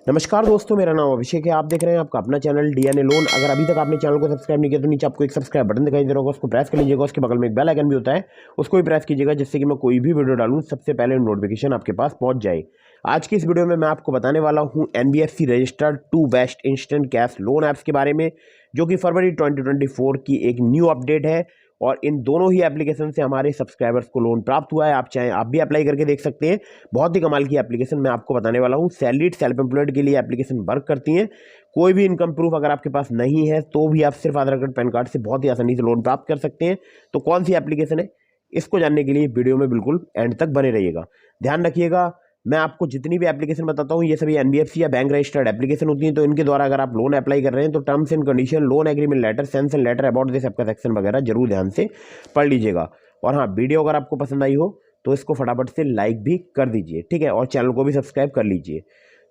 नमस्कार दोस्तों, मेरा नाम अभिषेक है। आप देख रहे हैं आपका अपना चैनल डीएनए लोन। अगर अभी तक आपने चैनल को सब्सक्राइब नहीं किया तो नीचे आपको एक सब्सक्राइब बटन दिखाई दे रहा होगा, उसको प्रेस कर लीजिएगा। उसके बगल में एक बेल आइकन भी होता है, उसको भी प्रेस कीजिएगा, जिससे कि मैं कोई भी वीडियो डालूं सबसे पहले नोटिफिकेशन आपके पास पहुंच जाए। आज की इस वीडियो में मैं आपको बताने वाला हूं NBFC registered two best instant cash loan apps के बारे में, जो कि फरवरी 2024 की एक न्यू अपडेट है। और इन दोनों ही एप्लीकेशन से हमारे सब्सक्राइबर्स को लोन प्राप्त हुआ है। आप चाहें आप भी अप्लाई करके देख सकते हैं। बहुत ही कमाल की एप्लीकेशन मैं आपको बताने वाला हूं। सैलरीड सेल्फ एम्प्लॉयड के लिए एप्लीकेशन वर्क करती हैं। कोई भी इनकम प्रूफ अगर आपके पास नहीं है तो भी आप सिर्फ आधार कार्ड पैन कार्ड से बहुत ही आसानी से लोन प्राप्त कर सकते हैं। तो कौन सी एप्लीकेशन है, इसको जानने के लिए वीडियो में बिल्कुल एंड तक बने रहिएगा। ध्यान रखिएगा, मैं आपको जितनी भी एप्लीकेशन बताता हूँ ये सभी एनबीएफसी या बैंक रजिस्टर्ड एप्लीकेशन होती हैं। तो इनके द्वारा अगर आप लोन अप्लाई कर रहे हैं तो terms and condition, loan agreement letter, sanction letter, about this आपका सेक्शन वगैरह जरूर ध्यान से पढ़ लीजिएगा। और हाँ, वीडियो अगर आपको पसंद आई हो तो इसको फटाफट से लाइक भी कर दीजिए, ठीक है, और चैनल को भी सब्सक्राइब कर लीजिए।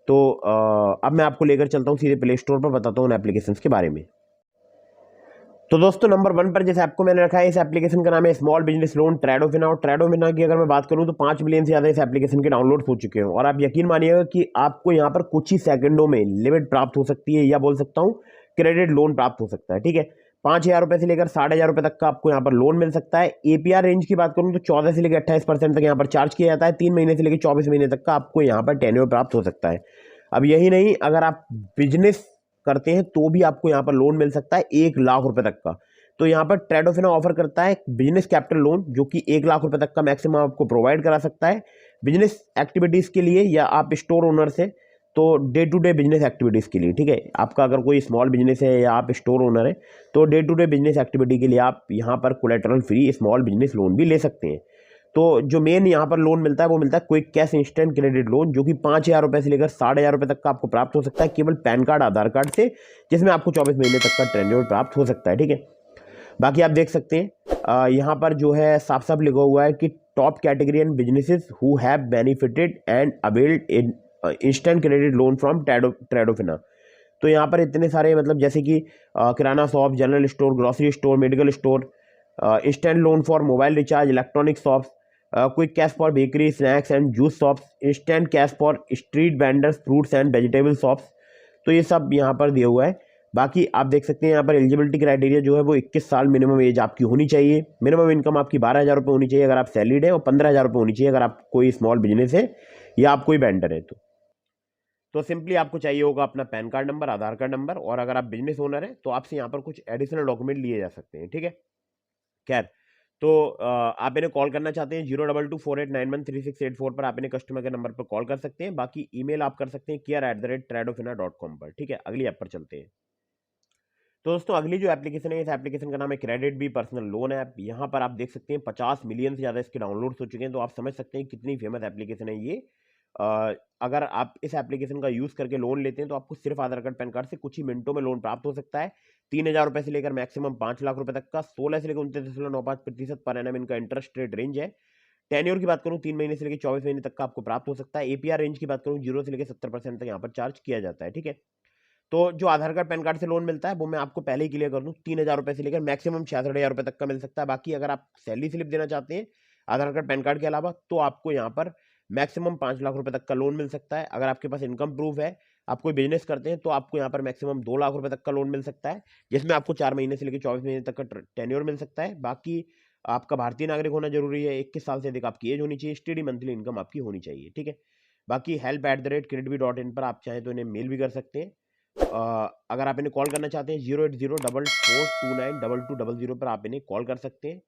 तो अब मैं आपको लेकर चलता हूँ सीधे प्ले स्टोर पर, बताता हूँ उन एप्लीकेशन के बारे में। तो दोस्तों, नंबर 1 पर जिस ऐप को मैंने रखा है, इस एप्लीकेशन का नाम है स्मॉल बिजनेस लोन ट्रेडोफिना। और ट्रेडोफिना की अगर मैं बात करूं तो 5 मिलियन से ज़्यादा इस एप्लीकेशन के डाउनलोड हो चुके हैं। और आप यकीन मानिएगा कि आपको यहां पर कुछ ही सेकंडों में लिमिट प्राप्त हो सकती है, या बोल सकता हूं क्रेडिट लोन प्राप्त हो सकता है, ठीक है। 5,000 रुपए से लेकर 60,000 रुपए तक का आपको यहाँ पर लोन मिल सकता है। एपीआर रेंज की बात करूं तो 14 से लेकर 28% तक यहाँ पर चार्ज किया जाता है। 3 महीने से लेकर 24 महीने तक का आपको यहाँ पर टेन्योर प्राप्त हो सकता है। अब यही नहीं, अगर आप बिजनेस करते हैं तो भी आपको यहाँ पर लोन मिल सकता है 1 लाख रुपए तक का। तो यहाँ पर ट्रेडोफिना ऑफर करता है बिजनेस कैपिटल लोन, जो कि 1 लाख रुपए तक का मैक्सिमम आपको प्रोवाइड करा सकता है बिजनेस एक्टिविटीज के लिए, या आप स्टोर ओनर से तो day to day business activities के लिए, ठीक है। आपका अगर कोई स्मॉल बिजनेस है या आप स्टोर ओनर है तो day to day business activity के लिए आप यहाँ पर collateral free small business loan भी ले सकते हैं। तो जो मेन यहाँ पर लोन मिलता है वो मिलता है quick cash instant credit loan, जो कि 5,000 रुपए से लेकर 60,000 रुपए तक का आपको प्राप्त हो सकता है केवल पैन कार्ड आधार कार्ड से, जिसमें आपको 24 महीने तक का टेन्योर प्राप्त हो सकता है, ठीक है। बाकी आप देख सकते हैं यहाँ पर जो है साफ साफ लिखा हुआ है कि top category and businesses who have benefited and availed in instant credit loan from ट्रेडोफिना। तो यहाँ पर इतने सारे, मतलब जैसे कि kirana shop, general store, grocery store, medical store, instant loan for mobile recharge, electronic shops, quick cash for bakery, snacks and juice shops, instant cash for street vendors, fruits and vegetable shops. तो ये सब यहाँ पर दिया हुआ है। बाकी आप देख सकते हैं यहाँ पर एलिजिबिलिटी क्राइटेरिया जो है वो 21 साल मिनिमम एज आपकी होनी चाहिए। मिनिमम इनकम आपकी 12,000 रुपये होनी चाहिए अगर आप सैलरीड है, और 15,000 रुपये होनी चाहिए अगर आप कोई स्मॉल बिजनेस है या आप कोई वेंडर है। तो सिंपली आपको चाहिए होगा अपना पैन कार्ड नंबर, आधार कार्ड नंबर, और अगर आप बिजनेस ओनर है तो आपसे यहाँ पर कुछ एडिशनल डॉक्यूमेंट लिए जा सकते हैं, ठीक है। खैर, तो आप इन्हें कॉल करना चाहते हैं 02248913684 पर, आप इन्हें कस्टमर के नंबर पर कॉल कर सकते हैं। बाकी ईमेल आप कर सकते हैं care@tradofina.com पर, ठीक है। अगली ऐप पर चलते हैं। तो दोस्तों, अगली जो एप्लीकेशन है, इस एप्लीकेशन का नाम है CreditBee personal loan app. यहाँ पर आप देख सकते हैं 50 मिलियन से ज़्यादा इसके डाउनलोड्स हो चुके हैं। तो आप समझ सकते हैं कितनी फेमस एप्लीकेशन है ये। अगर आप इस एप्लीकेशन का यूज़ करके लोन लेते हैं तो आपको सिर्फ आधार कार्ड पैन कार्ड से कुछ ही मिनटों में लोन प्राप्त हो सकता है। 3,000 रुपये से लेकर मैक्सिमम 5 लाख रुपए तक का, 16 से लेकर 29.95% पर एनम इनका इंटरेस्ट रेट रेंज है। टेन्योर की बात करूँ 3 महीने से लेकर 24 महीने तक का आपको प्राप्त हो सकता है। एपीआर रेंज की बात करूँ 0 से लेकर 70% तक यहाँ पर चार्ज किया जाता है, ठीक है। तो जो आधार कार्ड पैन कार्ड से लोन मिलता है वो मैं आपको पहले ही क्लियर कर दूं, 3,000 रुपए से लेकर मैक्सिमम 66,000 रुपए तक का मिल सकता है। बाकी अगर आप सैलरी स्लिप देना चाहते हैं आधार कार्ड पैन कार्ड के अलावा, तो आपको यहाँ पर मैक्सिमम 5 लाख रुपए तक का लोन मिल सकता है। अगर आपके पास इनकम प्रूफ है, आप कोई बिजनेस करते हैं, तो आपको यहाँ पर मैक्सिमम 2 लाख रुपए तक का लोन मिल सकता है, जिसमें आपको 4 महीने से लेकर 24 महीने तक का टेन्योर मिल सकता है। बाकी आपका भारतीय नागरिक होना जरूरी है, 21 साल से अधिक आपकी एज होनी चाहिए, स्टेडी मंथली इनकम आपकी होनी चाहिए, ठीक है। बाकी help@creditbee.in पर आप चाहें तो इन्हें मेल भी कर सकते हैं। अगर आप इन्हें कॉल करना चाहते हैं 08044292200 पर आप इन्हें कॉल कर सकते हैं।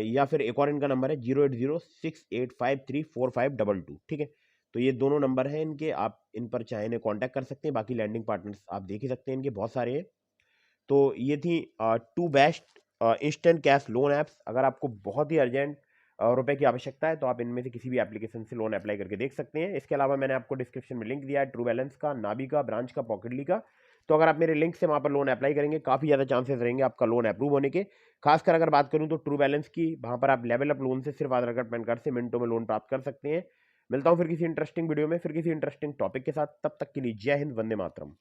या फिर एक और इनका नंबर है 08068534522, ठीक है। तो ये दोनों नंबर हैं इनके, आप इन पर चाहे इन्हें कॉन्टैक्ट कर सकते हैं। बाकी लैंडिंग पार्टनर्स आप देख ही सकते हैं, इनके बहुत सारे हैं। तो ये थी 2 best instant cash loan apps. अगर आपको बहुत ही अर्जेंट रुपए की आवश्यकता है तो आप इनमें से किसी भी एप्लीकेशन से लोन अप्लाई करके देख सकते हैं। इसके अलावा मैंने आपको डिस्क्रिप्शन में लिंक दिया है ट्रू बैलेंस का, नाबी का, ब्रांच का, पॉकेटली का। तो अगर आप मेरे लिंक से वहाँ पर लोन अप्लाई करेंगे, काफ़ी ज़्यादा चांसेस रहेंगे आपका लोन अप्रूव होने के। खासकर अगर बात करूँ तो ट्रू बैलेंस की, वहाँ पर आप लेवल अप लोन से सिर्फ आधार कार्ड पैन कार्ड से मिनटों में लोन प्राप्त कर सकते हैं। मिलता हूँ फिर किसी इंटरेस्टिंग वीडियो में, फिर किसी इंटरेस्टिंग टॉपिक के साथ। तब तक के लिए जय हिंद, वंदे मातरम।